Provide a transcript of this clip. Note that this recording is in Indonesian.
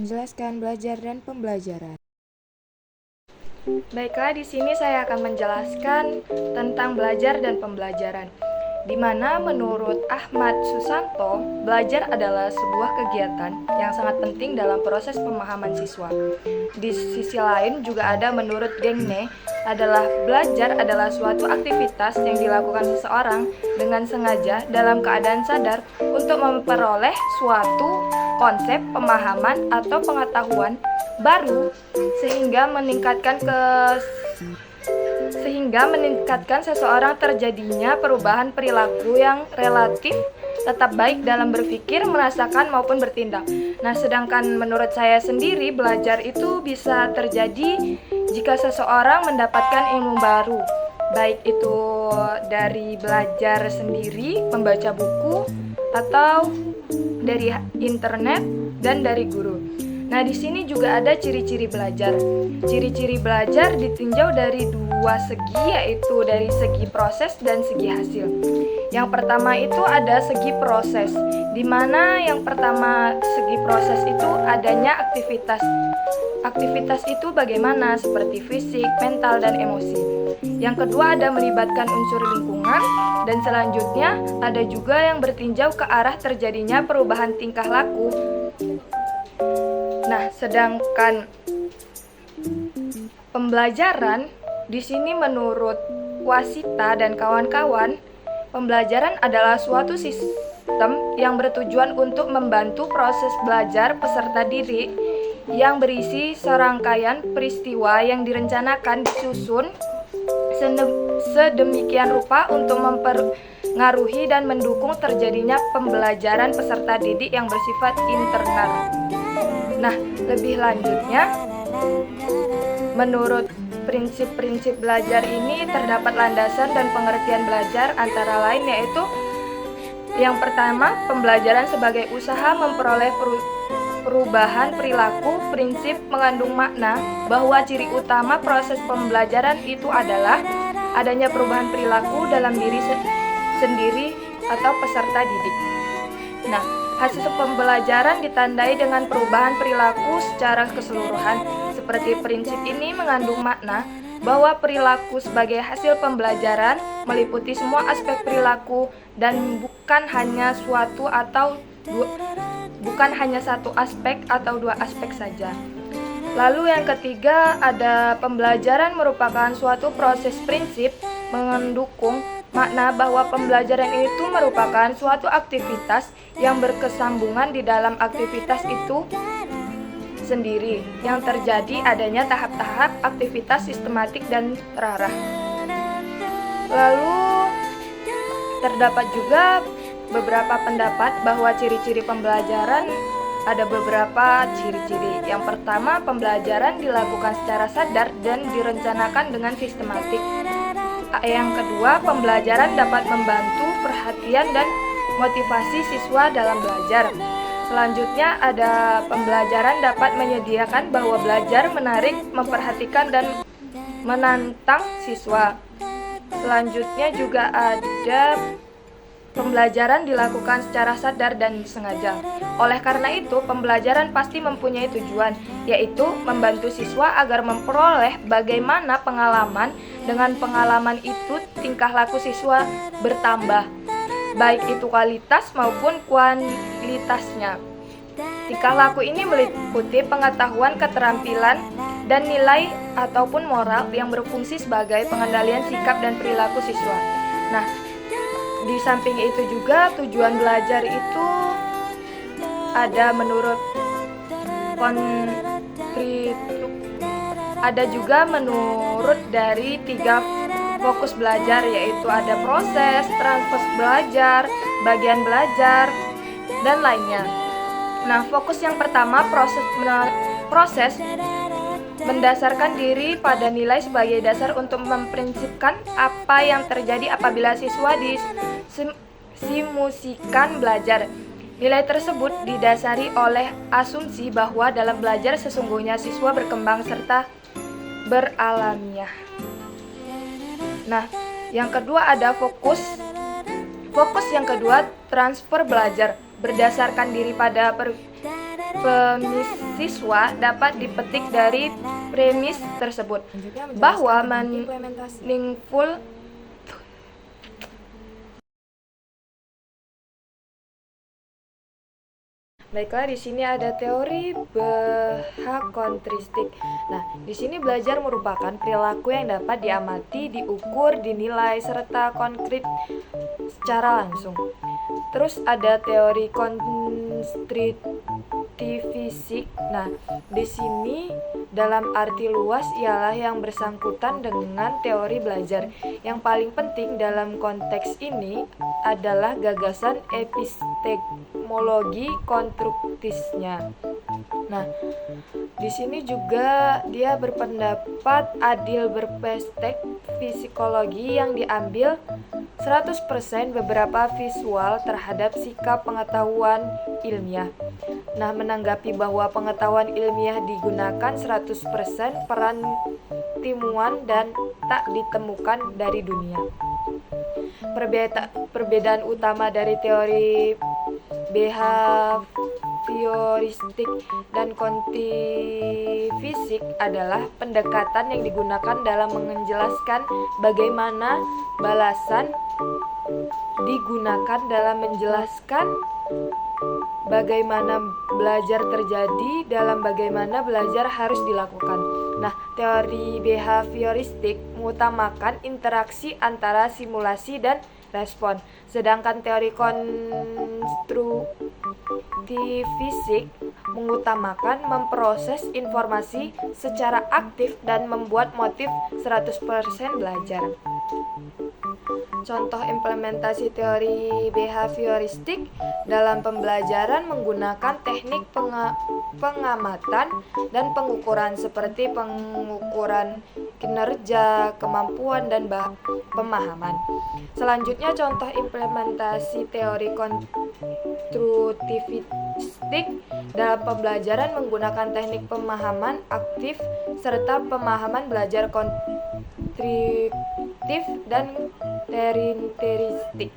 menjelaskan belajar dan pembelajaran. Baiklah, di sini saya akan menjelaskan tentang belajar dan pembelajaran. Di mana menurut Ahmad Susanto, belajar adalah sebuah kegiatan yang sangat penting dalam proses pemahaman siswa. Di sisi lain juga ada menurut Dengne, adalah belajar adalah suatu aktivitas yang dilakukan seseorang dengan sengaja dalam keadaan sadar untuk memperoleh suatu konsep, pemahaman, atau pengetahuan baru sehingga meningkatkan seseorang terjadinya perubahan perilaku yang relatif tetap baik dalam berpikir, merasakan maupun bertindak. Nah, sedangkan menurut saya sendiri belajar itu bisa terjadi jika seseorang mendapatkan ilmu baru, baik itu dari belajar sendiri, membaca buku, atau dari internet dan dari guru. Nah, di sini juga ada ciri-ciri belajar. Ciri-ciri belajar ditinjau dari dua segi, yaitu dari segi proses dan segi hasil. Yang pertama itu ada segi proses, di mana yang pertama segi proses itu adanya aktivitas. Aktivitas itu bagaimana? Seperti fisik, mental, dan emosi. Yang kedua ada melibatkan unsur lingkungan, dan selanjutnya ada juga yang bertinjau ke arah terjadinya perubahan tingkah laku. Nah, sedangkan pembelajaran di sini menurut Wasita dan kawan-kawan, pembelajaran adalah suatu sistem yang bertujuan untuk membantu proses belajar peserta didik yang berisi serangkaian peristiwa yang direncanakan disusun sedemikian rupa untuk mempengaruhi dan mendukung terjadinya pembelajaran peserta didik yang bersifat internal. Nah, lebih lanjutnya, menurut prinsip-prinsip belajar ini terdapat landasan dan pengertian belajar antara lain yaitu yang pertama, pembelajaran sebagai usaha memperoleh perubahan perilaku. Prinsip mengandung makna bahwa ciri utama proses pembelajaran itu adalah adanya perubahan perilaku dalam diri sendiri atau peserta didik. Nah, hasil pembelajaran ditandai dengan perubahan perilaku secara keseluruhan. Seperti prinsip ini mengandung makna bahwa perilaku sebagai hasil pembelajaran meliputi semua aspek perilaku dan bukan hanya satu aspek atau dua aspek saja. Lalu yang ketiga ada pembelajaran merupakan suatu proses prinsip mendukung makna bahwa pembelajaran itu merupakan suatu aktivitas yang berkesambungan di dalam aktivitas itu sendiri, yang terjadi adanya tahap-tahap aktivitas sistematik dan terarah. Lalu terdapat juga beberapa pendapat bahwa ciri-ciri pembelajaran ada beberapa ciri-ciri. Yang pertama, pembelajaran dilakukan secara sadar dan direncanakan dengan sistematik. Yang kedua, pembelajaran dapat membantu perhatian dan motivasi siswa dalam belajar. Selanjutnya ada pembelajaran dapat menyediakan bahwa belajar menarik, memperhatikan, dan menantang siswa. Selanjutnya juga ada pembelajaran dilakukan secara sadar dan sengaja. Oleh karena itu, pembelajaran pasti mempunyai tujuan, yaitu membantu siswa agar memperoleh bagaimana pengalaman. Dengan pengalaman itu, tingkah laku siswa bertambah, baik itu kualitas maupun kuantitasnya. Tingkah laku ini meliputi pengetahuan, keterampilan, dan nilai ataupun moral yang berfungsi sebagai pengendalian sikap dan perilaku siswa. Nah, di samping itu juga tujuan belajar itu ada menurut dari 3 fokus belajar, yaitu ada proses, transfer belajar, bagian belajar, dan lainnya. Nah, fokus yang pertama proses mendasarkan diri pada nilai sebagai dasar untuk memprinsipkan apa yang terjadi apabila siswa disimusikan belajar. Nilai tersebut didasari oleh asumsi bahwa dalam belajar sesungguhnya siswa berkembang serta beralamiah. Nah, yang kedua ada fokus. Fokus yang kedua transfer belajar berdasarkan diri pada siswa dapat dipetik dari premis tersebut Selanjutnya bahwa menjelaskan tentang implementasi. meaningful. Baiklah, di sini ada teori behakontristik. Nah, di sini belajar merupakan perilaku yang dapat diamati, diukur, dinilai, serta konkret secara langsung. Terus ada teori konstruktivistik. Nah, di sini dalam arti luas ialah yang bersangkutan dengan teori belajar. Yang paling penting dalam konteks ini adalah gagasan epistemologi konstruktisnya. Nah, di sini juga dia berpendapat adil berperspektif psikologi yang diambil 100% beberapa visual terhadap sikap pengetahuan ilmiah. Nah, menanggapi bahwa pengetahuan ilmiah digunakan 100% peran timuan dan tak ditemukan dari dunia. Perbedaan utama dari teori behavioristik dan kontifisik adalah pendekatan yang digunakan dalam menjelaskan bagaimana balasan digunakan dalam menjelaskan bagaimana belajar terjadi dalam bagaimana belajar harus dilakukan. Nah, teori behavioristik mengutamakan interaksi antara simulasi dan respon, sedangkan teori konstruktivistik mengutamakan memproses informasi secara aktif dan membuat motif 100% belajar. Contoh implementasi teori behavioristik dalam pembelajaran menggunakan teknik pengamatan dan pengukuran seperti pengukuran kinerja, kemampuan, dan pemahaman. Selanjutnya contoh implementasi teori konstruktivistik dalam pembelajaran menggunakan teknik pemahaman aktif serta pemahaman belajar konstruktif dan terinteristik.